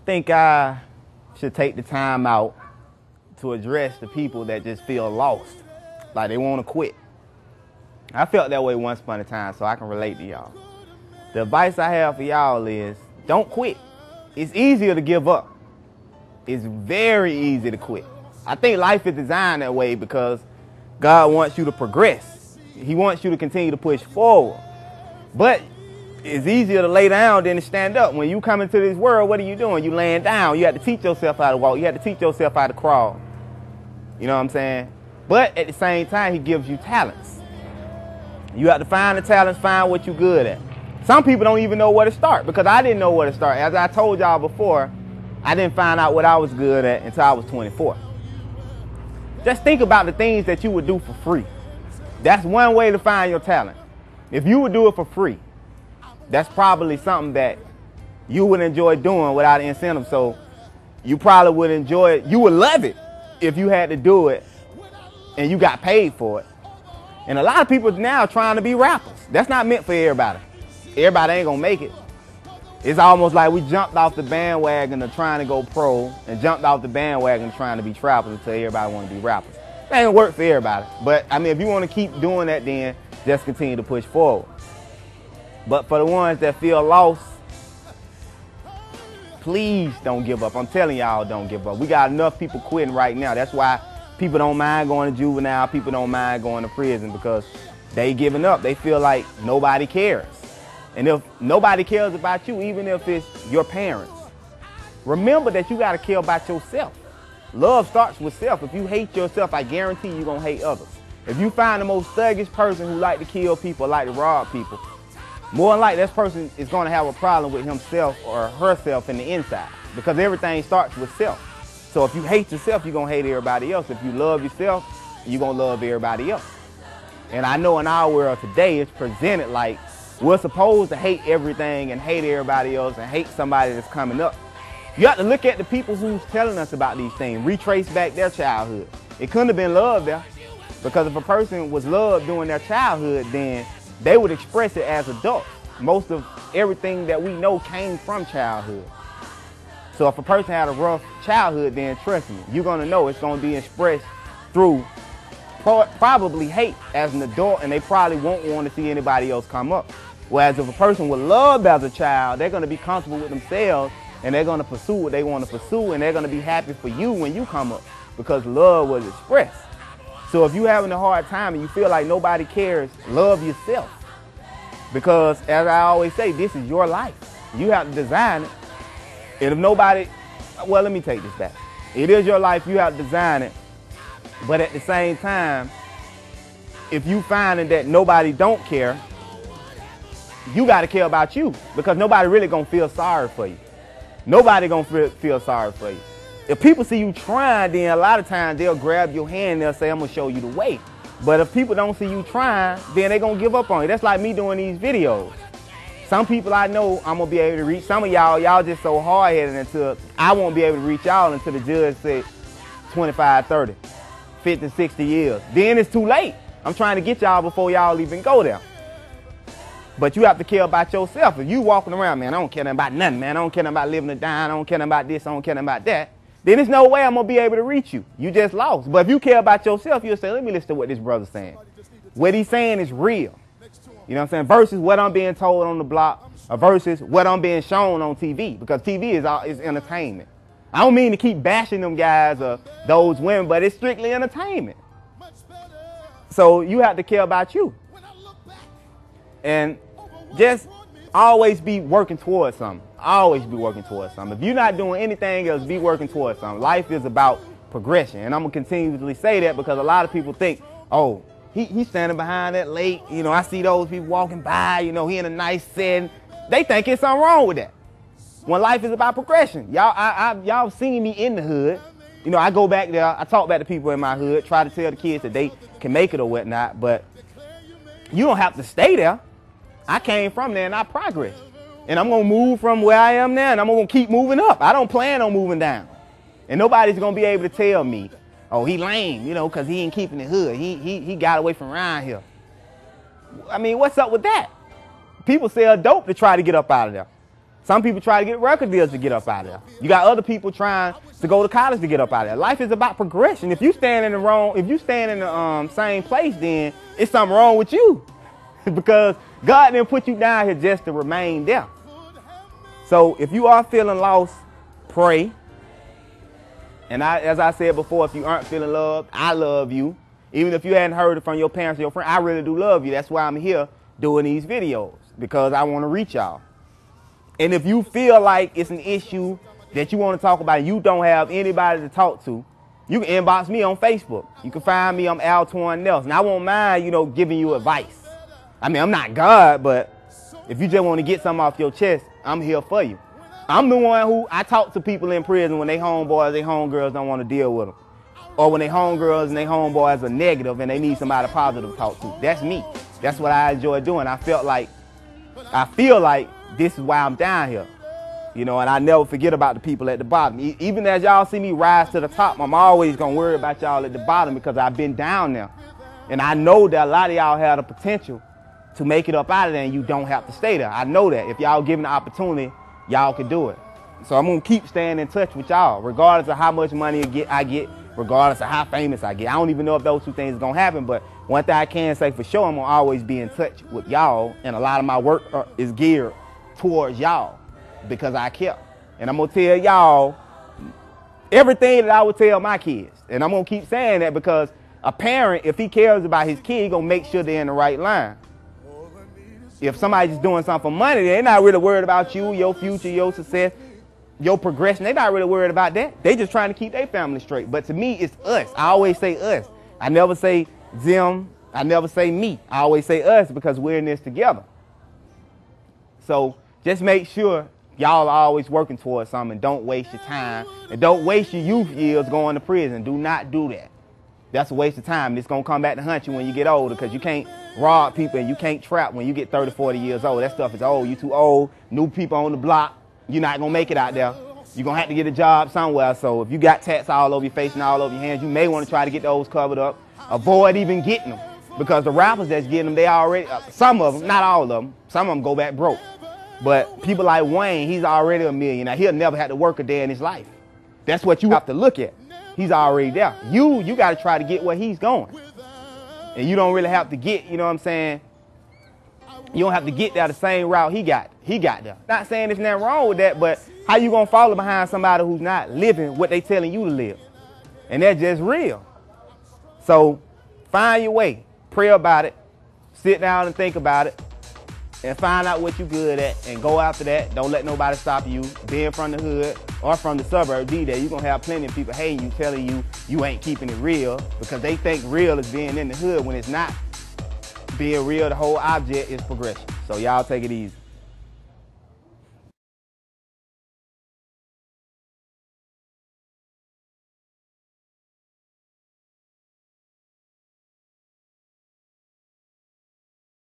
think I should take the time out to address the people that just feel lost, like they want to quit. I felt that way once upon a time, so I can relate to y'all. The advice I have for y'all is don't quit. It's easier to give up. It's very easy to quit. I think life is designed that way because God wants you to progress. He wants you to continue to push forward. But it's easier to lay down than to stand up. When you come into this world, what are you doing? You laying down. You have to teach yourself how to walk. You have to teach yourself how to crawl. You know what I'm saying? But at the same time, he gives you talents. You have to find the talents, find what you're good at. Some people don't even know where to start because I didn't know where to start. As I told y'all before, I didn't find out what I was good at until I was 24. Just think about the things that you would do for free. That's one way to find your talent. If you would do it for free, that's probably something that you would enjoy doing without incentive. So you probably would enjoy it. You would love it if you had to do it and you got paid for it. And a lot of people now trying to be rappers. That's not meant for everybody. Everybody ain't gonna make it. It's almost like we jumped off the bandwagon of trying to go pro and jumped off the bandwagon of trying to be trappers until everybody want to be rappers. That ain't gonna work for everybody. But I mean, if you want to keep doing that, then just continue to push forward. But for the ones that feel lost, please don't give up. I'm telling y'all, don't give up. We got enough people quitting right now. That's why people don't mind going to juvenile. People don't mind going to prison because they giving up. They feel like nobody cares. And if nobody cares about you, even if it's your parents, remember that you got to care about yourself. Love starts with self. If you hate yourself, I guarantee you're going to hate others. If you find the most thuggish person who like to kill people, like to rob people, more than likely, this person is going to have a problem with himself or herself in the inside because everything starts with self. So if you hate yourself, you're going to hate everybody else. If you love yourself, you're going to love everybody else. And I know in our world today, it's presented like we're supposed to hate everything and hate everybody else and hate somebody that's coming up. You have to look at the people who's telling us about these things, retrace back their childhood. It couldn't have been love there because if a person was loved during their childhood, then they would express it as adults. Most of everything that we know came from childhood. So if a person had a rough childhood, then trust me, you're going to know it's going to be expressed through probably hate as an adult, and they probably won't want to see anybody else come up. Whereas if a person was loved as a child, they're going to be comfortable with themselves, and they're going to pursue what they want to pursue, and they're going to be happy for you when you come up because love was expressed. So if you're having a hard time and you feel like nobody cares, love yourself. Because as I always say, this is your life. You have to design it. And if nobody, well, let me take this back. It is your life, you have to design it. But at the same time, if you finding that nobody don't care, you got to care about you because nobody really going to feel sorry for you. Nobody going to feel sorry for you. If people see you trying, then a lot of times they'll grab your hand and they'll say, I'm going to show you the way. But if people don't see you trying, then they're going to give up on you. That's like me doing these videos. Some people I know I'm going to be able to reach. Some of y'all just so hard-headed until I won't be able to reach y'all until the judge says 25, 30, 50, 60 years. Then it's too late. I'm trying to get y'all before y'all even go there. But you have to care about yourself. If you walking around, man, I don't care nothing about nothing, man. I don't care nothing about living or dying. I don't care nothing about this. I don't care nothing about that. Then there's no way I'm going to be able to reach you. You just lost. But if you care about yourself, you'll say, let me listen to what this brother's saying. What he's saying is real. You know what I'm saying? Versus what I'm being told on the block versus what I'm being shown on TV. Because TV is entertainment. I don't mean to keep bashing them guys or those women, but it's strictly entertainment. So you have to care about you. And just always be working towards something. Always be working towards something. If you're not doing anything else, be working towards something. Life is about progression. And I'm going to continuously say that because a lot of people think, oh, he's standing behind that lake. You know, I see those people walking by. You know, he in a nice setting. They think it's something wrong with that. When life is about progression. Y'all seen me in the hood. You know, I go back there. I talk back to people in my hood. Try to tell the kids that they can make it or whatnot. But you don't have to stay there. I came from there and I progressed. And I'm going to move from where I am now and I'm going to keep moving up. I don't plan on moving down. And nobody's going to be able to tell me, oh, he lame, you know, because he ain't keeping the hood. He got away from around here. I mean, what's up with that? People sell dope to try to get up out of there. Some people try to get record deals to get up out of there. You got other people trying to go to college to get up out of there. Life is about progression. If you stand in the same place, then it's something wrong with you. Because God didn't put you down here just to remain there. So if you are feeling lost, pray. And as I said before, if you aren't feeling loved, I love you. Even if you hadn't heard it from your parents or your friends, I really do love you. That's why I'm here doing these videos, because I want to reach y'all. And if you feel like it's an issue that you want to talk about and you don't have anybody to talk to, you can inbox me on Facebook. You can find me, I'm Altuawn Nelson. I won't mind, giving you advice. I mean, I'm not God, but if you just want to get something off your chest, I'm here for you. I'm the one who, I talk to people in prison when they homeboys, they homegirls don't want to deal with them. Or when they homegirls and they homeboys are negative and they need somebody positive to talk to. That's me. That's what I enjoy doing. I feel like this is why I'm down here. And I never forget about the people at the bottom. Even as y'all see me rise to the top, I'm always going to worry about y'all at the bottom because I've been down there. And I know that a lot of y'all have the potential to make it up out of there and you don't have to stay there. I know that. If y'all given the opportunity, y'all can do it. So I'm going to keep staying in touch with y'all, regardless of how much money I get, regardless of how famous I get. I don't even know if those two things are going to happen, but one thing I can say for sure, I'm going to always be in touch with y'all, and a lot of my work is geared towards y'all because I care. And I'm going to tell y'all everything that I would tell my kids. And I'm going to keep saying that because a parent, if he cares about his kid, he's going to make sure they're in the right line. If somebody's just doing something for money, they're not really worried about you, your future, your success, your progression. They're not really worried about that. They're just trying to keep their family straight. But to me, it's us. I always say us. I never say them. I never say me. I always say us because we're in this together. So just make sure y'all are always working towards something. Don't waste your time. And don't waste your youth years going to prison. Do not do that. That's a waste of time. It's going to come back to hunt you when you get older because you can't rob people and you can't trap when you get 30, 40 years old. That stuff is old. You too old. New people on the block. You're not going to make it out there. You're going to have to get a job somewhere. So if you got tats all over your face and all over your hands, you may want to try to get those covered up. Avoid even getting them because the rappers that's getting them, they already, some of them, not all of them, some of them go back broke. But people like Wayne, he's already a millionaire. He'll never have to work a day in his life. That's what you have to look at. He's already there. You got to try to get where he's going. And you don't really have to get, you know what I'm saying? You don't have to get there the same route he got there. Not saying there's nothing wrong with that, but how you going to follow behind somebody who's not living what they telling you to live? And that's just real. So find your way. Pray about it. Sit down and think about it. And find out what you're good at and go after that. Don't let nobody stop you. Being from the hood or from the suburbs, you're going to have plenty of people hating you, telling you you ain't keeping it real because they think real is being in the hood when it's not. Being real, the whole object is progression. So y'all take it easy.